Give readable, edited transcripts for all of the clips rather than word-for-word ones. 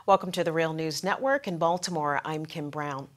Welcome to the Real News Network in Baltimore. I'm Kim Brown.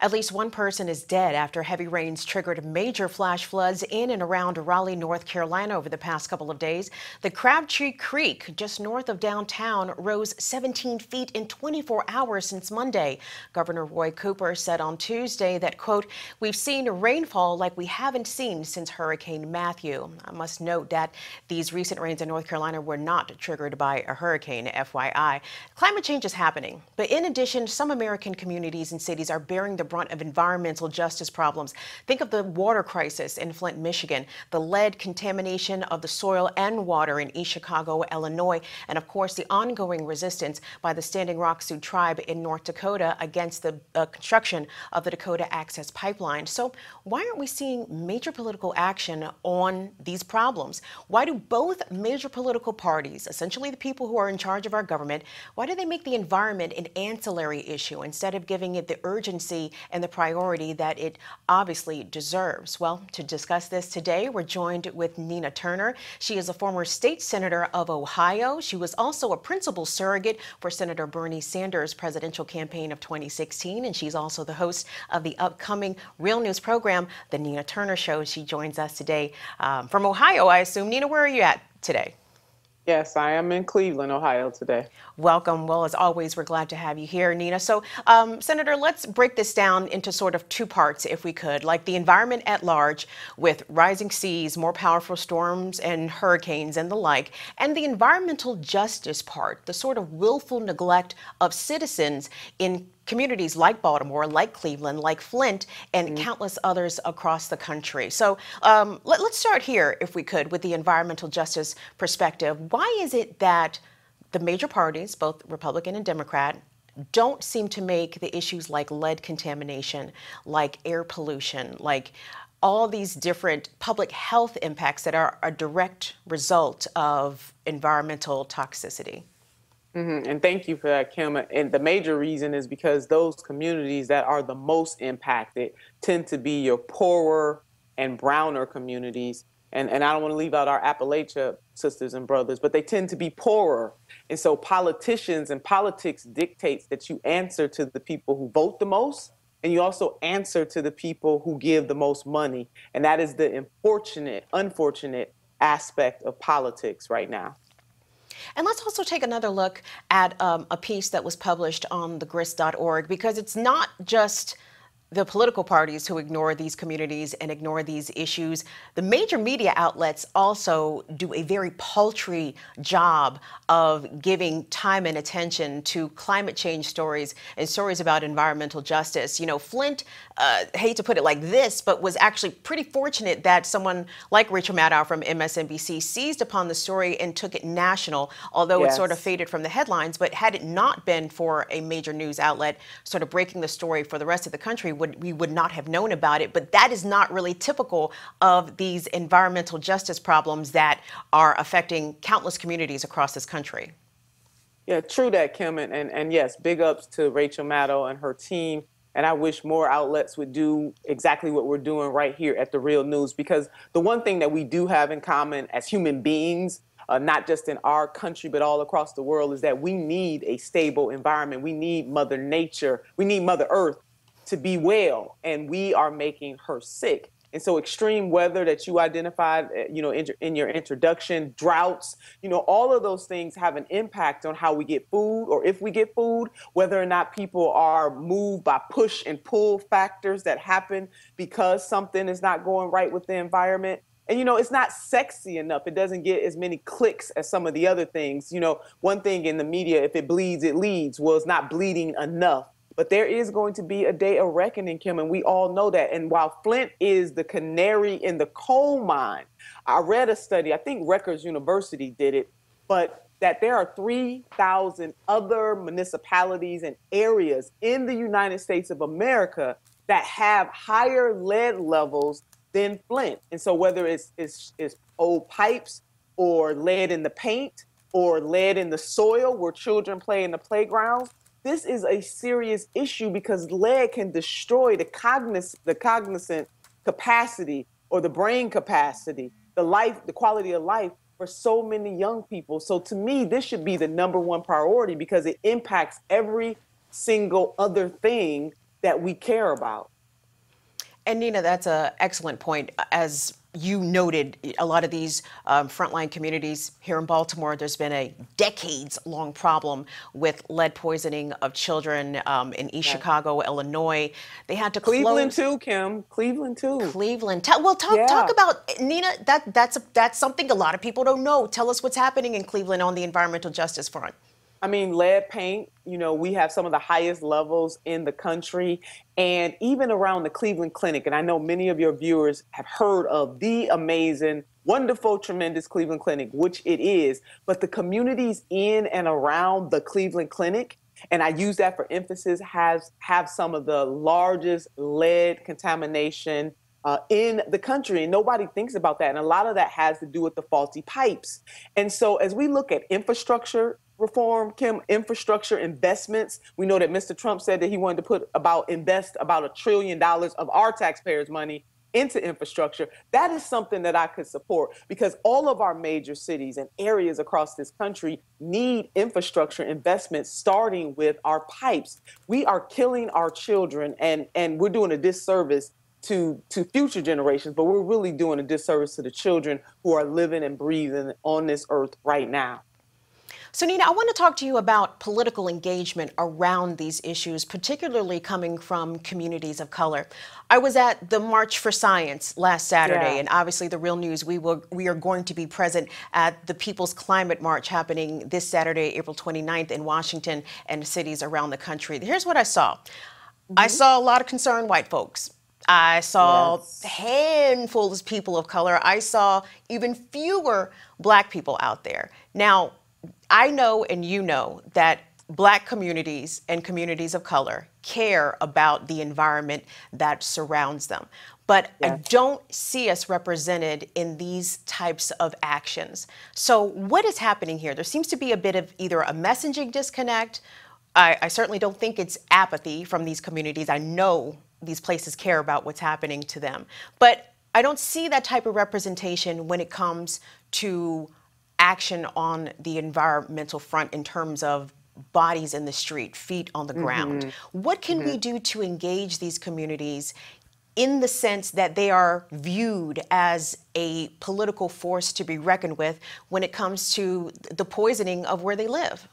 At least one person is dead after heavy rains triggered major flash floods in and around Raleigh, North Carolina over the past couple of days. The Crabtree Creek, just north of downtown, rose 17 feet in 24 hours since Monday. Governor Roy Cooper said on Tuesday that, quote, "We've seen rainfall like we haven't seen since Hurricane Matthew." I must note that these recent rains in North Carolina were not triggered by a hurricane, FYI. Climate change is happening, but in addition, some American communities and cities are bearing the brunt of environmental justice problems. Think of the water crisis in Flint, Michigan, the lead contamination of the soil and water in East Chicago, Illinois, and of course the ongoing resistance by the Standing Rock Sioux tribe in North Dakota against the construction of the Dakota Access Pipeline. So why aren't we seeing major political action on these problems? Why do both major political parties, essentially the people who are in charge of our government, why do they make the environment an ancillary issue instead of giving it the urgency and the priority that it obviously deserves? Well, to discuss this today, we're joined with Nina Turner. She is a former state senator of Ohio. She was also a principal surrogate for Senator Bernie Sanders' presidential campaign of 2016, and she's also the host of the upcoming Real News program, The Nina Turner Show. She joins us today from Ohio, I assume. Nina, where are you at today? Yes, I am in Cleveland, Ohio today. Welcome. Well, as always, we're glad to have you here, Nina. So, Senator, let's break this down into sort of two parts, if we could, like the environment at large with rising seas, more powerful storms and hurricanes and the like, and the environmental justice part, the sort of willful neglect of citizens in communities like Baltimore, like Cleveland, like Flint, and countless others across the country. So let's start here, if we could, with the environmental justice perspective. Why is it that the major parties, both Republican and Democrat, don't seem to make the issues like lead contamination, like air pollution, like all these different public health impacts that are a direct result of environmental toxicity? And thank you for that, Kim. And the major reason is because those communities that are the most impacted tend to be your poorer and browner communities. And I don't want to leave out our Appalachia sisters and brothers, but they tend to be poorer. And so politicians and politics dictates that you answer to the people who vote the most, and you also answer to the people who give the most money. And that is the unfortunate aspect of politics right now. And let's also take another look at a piece that was published on thegrist.org, because it's not just the political parties who ignore these communities and ignore these issues. The major media outlets also do a very paltry job of giving time and attention to climate change stories and stories about environmental justice. You know, Flint, hate to put it like this, but was actually pretty fortunate that someone like Rachel Maddow from MSNBC seized upon the story and took it national, although it sort of faded from the headlines. But had it not been for a major news outlet sort of breaking the story for the rest of the country, we would not have known about it. But that is not really typical of these environmental justice problems that are affecting countless communities across this country. Yeah, true that, Kim. And yes, big ups to Rachel Maddow and her team. And I wish more outlets would do exactly what we're doing right here at The Real News, because the one thing that we do have in common as human beings, not just in our country, but all across the world, is that we need a stable environment. We need Mother Nature. We need Mother Earth to be well, and we are making her sick. And so extreme weather that you identified, in your introduction, droughts, all of those things have an impact on how we get food, or if we get food, whether or not people are moved by push and pull factors that happen because something is not going right with the environment. And, it's not sexy enough. It doesn't get as many clicks as some of the other things. One thing in the media, if it bleeds, it leads. Well, it's not bleeding enough. But there is going to be a day of reckoning, Kim, and we all know that. And while Flint is the canary in the coal mine, I read a study, I think Rutgers University did it, but that there are 3,000 other municipalities and areas in the United States of America that have higher lead levels than Flint. And so whether it's old pipes or lead in the paint or lead in the soil where children play in the playgrounds, this is a serious issue because lead can destroy the cognizant capacity or the brain capacity, the quality of life for so many young people. So to me, this should be the number one priority because it impacts every single other thing that we care about. And Nina, that's an excellent point. As you noted, a lot of these frontline communities here in Baltimore, there's been a decades-long problem with lead poisoning of children in East Yes. Chicago, Illinois. They had to Cleveland close too, Kim. Cleveland too. Cleveland. Talk Yeah. about Nina. That's something a lot of people don't know. Tell us what's happening in Cleveland on the environmental justice front. I mean, lead paint, we have some of the highest levels in the country and even around the Cleveland Clinic. And I know many of your viewers have heard of the amazing, wonderful, tremendous Cleveland Clinic, which it is. But the communities in and around the Cleveland Clinic, and I use that for emphasis, have some of the largest lead contamination in the country. And nobody thinks about that. And a lot of that has to do with the faulty pipes. And so as we look at infrastructure reform, Kim, infrastructure investments, we know that Mr. Trump said that he wanted to invest about $1 trillion of our taxpayers' money into infrastructure. That is something that I could support because all of our major cities and areas across this country need infrastructure investments, starting with our pipes. We are killing our children and we're doing a disservice to future generations, but we're really doing a disservice to the children who are living and breathing on this earth right now. So, Nina, I want to talk to you about political engagement around these issues, particularly coming from communities of color. I was at the March for Science last Saturday, Yeah. and obviously the Real News, we are going to be present at the People's Climate March happening this Saturday, April 29th in Washington and cities around the country. Here's what I saw. I saw a lot of concerned white folks. I saw Yes. handfuls of people of color. I saw even fewer black people out there. Now, I know and you know that black communities and communities of color care about the environment that surrounds them. But I Yes. don't see us represented in these types of actions. So what is happening here? There seems to be a bit of either a messaging disconnect. I certainly don't think it's apathy from these communities. I know these places care about what's happening to them. But I don't see that type of representation when it comes to action on the environmental front in terms of bodies in the street, feet on the ground. What can we do to engage these communities in the sense that they are viewed as a political force to be reckoned with when it comes to the poisoning of where they live?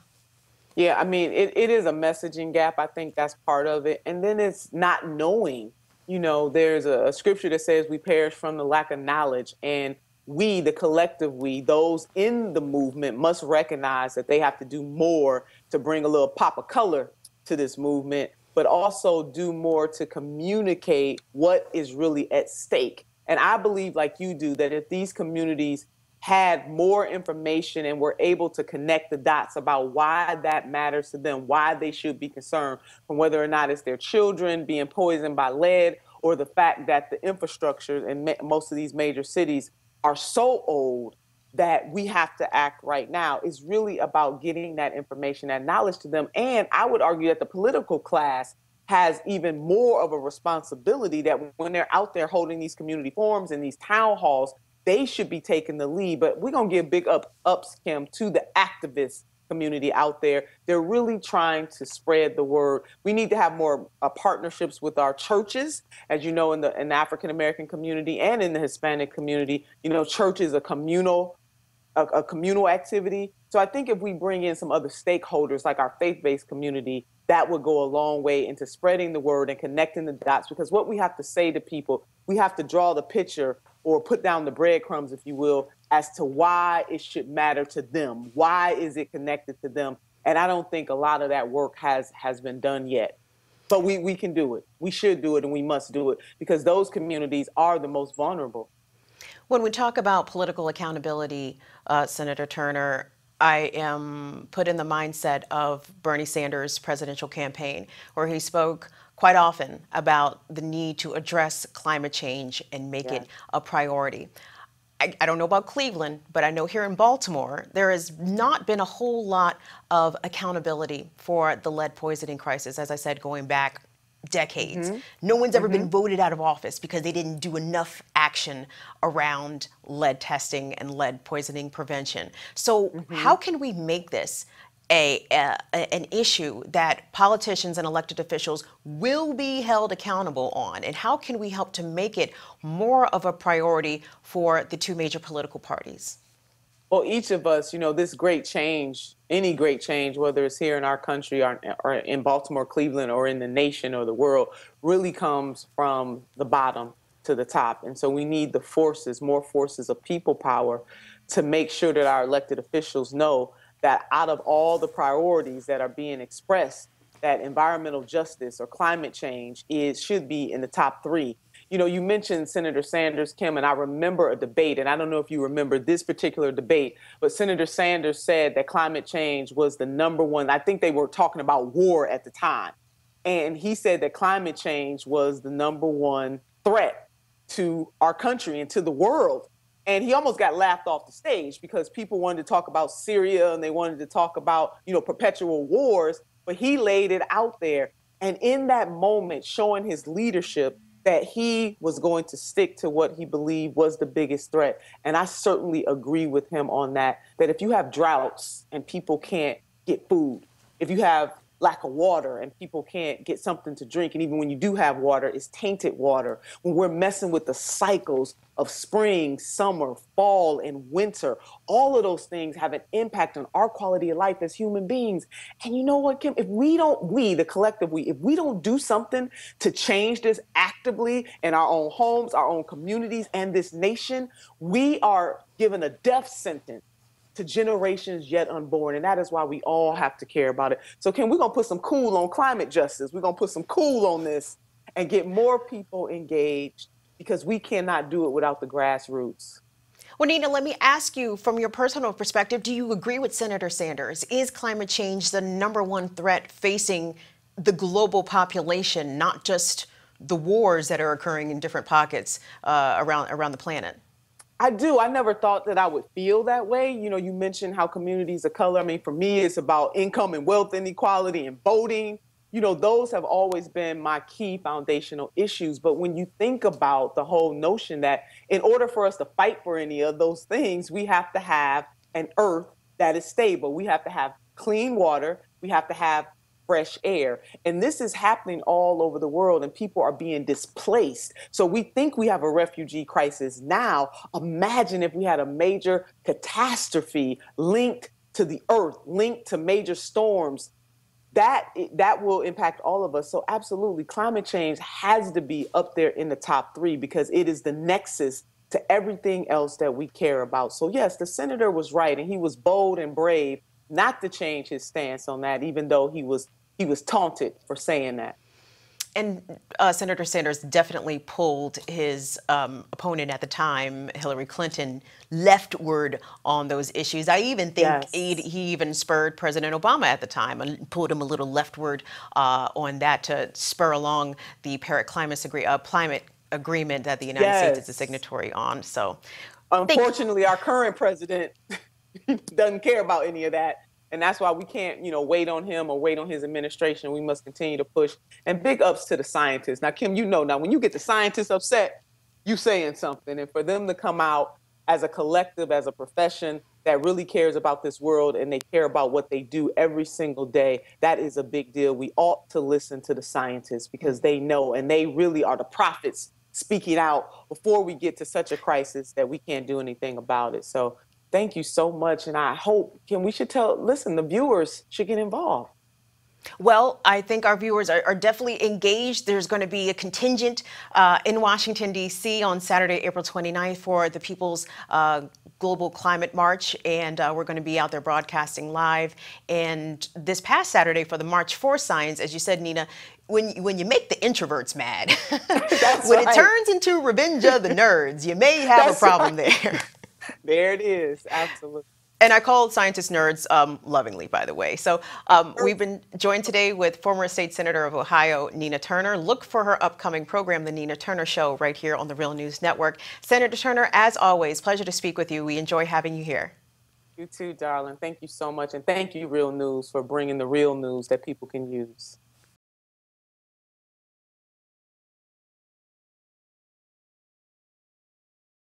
Yeah, I mean, it is a messaging gap. I think that's part of it. And then it's not knowing. There's a scripture that says we perish from the lack of knowledge. And we, the collective we, those in the movement, must recognize that they have to do more to bring a little pop of color to this movement, but also do more to communicate what is really at stake. And I believe, like you do, that if these communities had more information and were able to connect the dots about why that matters to them, why they should be concerned, from whether or not it's their children being poisoned by lead or the fact that the infrastructure in most of these major cities are so old that we have to act right now, is really about getting that information, that knowledge to them. And I would argue that the political class has even more of a responsibility, that when they're out there holding these community forums and these town halls, they should be taking the lead. But we're going to give big ups, Kim, to the activists community out there. They're really trying to spread the word. We need to have more partnerships with our churches. As you know, in the African American community and in the Hispanic community, church is a communal activity. So I think if we bring in some other stakeholders like our faith-based community, that would go a long way into spreading the word and connecting the dots. Because what we have to say to people, we have to draw the picture or put down the breadcrumbs, if you will, as to why it should matter to them. Why is it connected to them? And I don't think a lot of that work has been done yet. But we can do it. We should do it, and we must do it, because those communities are the most vulnerable. When we talk about political accountability, Senator Turner, I am put in the mindset of Bernie Sanders' presidential campaign, where he spoke quite often about the need to address climate change and make it a priority. I don't know about Cleveland, but I know here in Baltimore, there has not been a whole lot of accountability for the lead poisoning crisis, as I said, going back decades. Mm-hmm. No one's ever Mm-hmm. been voted out of office because they didn't do enough action around lead testing and lead poisoning prevention. So Mm-hmm. how can we make this an issue that politicians and elected officials will be held accountable on? And how can we help to make it more of a priority for the two major political parties? Well, each of us, this great change, any great change, whether it's here in our country or in Baltimore, Cleveland, or in the nation or the world, really comes from the bottom to the top. And so we need the forces, more forces of people power to make sure that our elected officials know that out of all the priorities that are being expressed, that environmental justice or climate change should be in the top three. You mentioned Senator Sanders, Kim, and I remember a debate, and I don't know if you remember this particular debate, but Senator Sanders said that climate change was the number one. I think they were talking about war at the time. And he said that climate change was the number one threat to our country and to the world. And he almost got laughed off the stage because people wanted to talk about Syria and they wanted to talk about, perpetual wars, but he laid it out there. And in that moment, showing his leadership, that he was going to stick to what he believed was the biggest threat. And I certainly agree with him on that, that if you have droughts and people can't get food, if you have lack of water and people can't get something to drink, and even when you do have water, it's tainted water, when we're messing with the cycles of spring, summer, fall, and winter, all of those things have an impact on our quality of life as human beings. And you know what, Kim, if we don't, the collective we, if we don't do something to change this actively in our own homes, our own communities, and this nation, we are given a death sentence to generations yet unborn. And that is why we all have to care about it. So, Kim, we're going to put some cool on climate justice. We're going to put some cool on this and get more people engaged, because we cannot do it without the grassroots. Well, Nina, let me ask you from your personal perspective, do you agree with Senator Sanders? Is climate change the number one threat facing the global population, not just the wars that are occurring in different pockets around the planet? I do. I never thought that I would feel that way. You mentioned how communities of color, I mean, for me, it's about income and wealth inequality and voting. Those have always been my key foundational issues. But when you think about the whole notion that in order for us to fight for any of those things, we have to have an earth that is stable. We have to have clean water. We have to have fresh air. And this is happening all over the world, and people are being displaced. So we think we have a refugee crisis now. Imagine if we had a major catastrophe linked to the earth, linked to major storms. That will impact all of us. So absolutely, climate change has to be up there in the top three, because it is the nexus to everything else that we care about. So yes, the senator was right, and he was bold and brave not to change his stance on that, even though he was taunted for saying that. And Senator Sanders definitely pulled his opponent at the time, Hillary Clinton, leftward on those issues. I even think Yes. he even spurred President Obama at the time and pulled him a little leftward on that to spur along the Paris climate agreement that the United States is a Yes. signatory on. So, Unfortunately, our current president doesn't care about any of that. And that's why we can't, wait on him or wait on his administration. We must continue to push. And big ups to the scientists. Now, Kim, now when you get the scientists upset, you saying something. And for them to come out as a collective, as a profession that really cares about this world, and they care about what they do every single day, that is a big deal. We ought to listen to the scientists, because they know, and they really are the prophets speaking out before we get to such a crisis that we can't do anything about it. So thank you so much. And I hope, we should listen, the viewers should get involved. well, I think our viewers are definitely engaged. There's going to be a contingent in Washington, D.C. on Saturday, April 29th for the People's Global Climate March. And we're going to be out there broadcasting live. And this past Saturday for the March for Science, as you said, Nina, when you make the introverts mad, when it turns into Revenge of the Nerds, you may have a problem there. There it is. Absolutely. And I called scientists nerds lovingly, by the way. So we've been joined today with former state senator of Ohio, Nina Turner. Look for her upcoming program, The Nina Turner Show, right here on the Real News Network. Senator Turner, as always, pleasure to speak with you. We enjoy having you here. You too, darling. Thank you so much. And thank you, Real News, for bringing the real news that people can use.